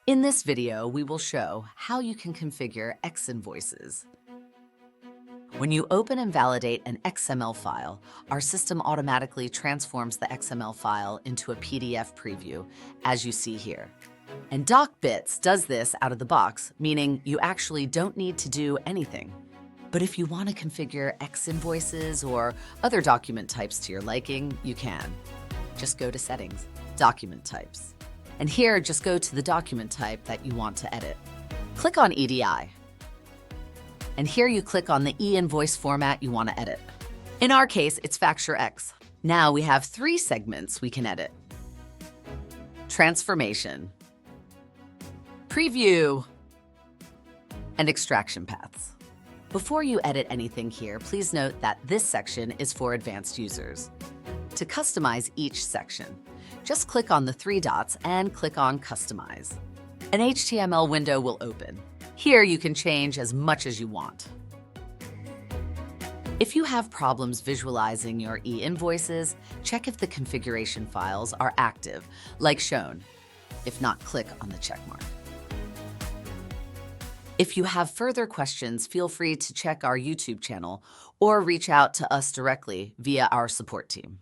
In this video, we will show how you can configure X-Invoices. When you open and validate an XML file, our system automatically transforms the XML file into a PDF preview, as you see here. And DocBits does this out of the box, meaning you actually don't need to do anything. But if you want to configure X-Invoices or other document types to your liking, you can. Just go to Settings, Document Types. And here, just go to the document type that you want to edit. Click on EDI. And here you click on the e-invoice format you want to edit. In our case, it's Factur-X. Now we have 3 segments we can edit. Transformation, Preview, and Extraction paths. Before you edit anything here, please note that this section is for advanced users. To customize each section, just click on the 3 dots and click on Customize. An HTML window will open. Here you can change as much as you want. If you have problems visualizing your e-invoices, check if the configuration files are active, like shown. If not, click on the checkmark. If you have further questions, feel free to check our YouTube channel or reach out to us directly via our support team.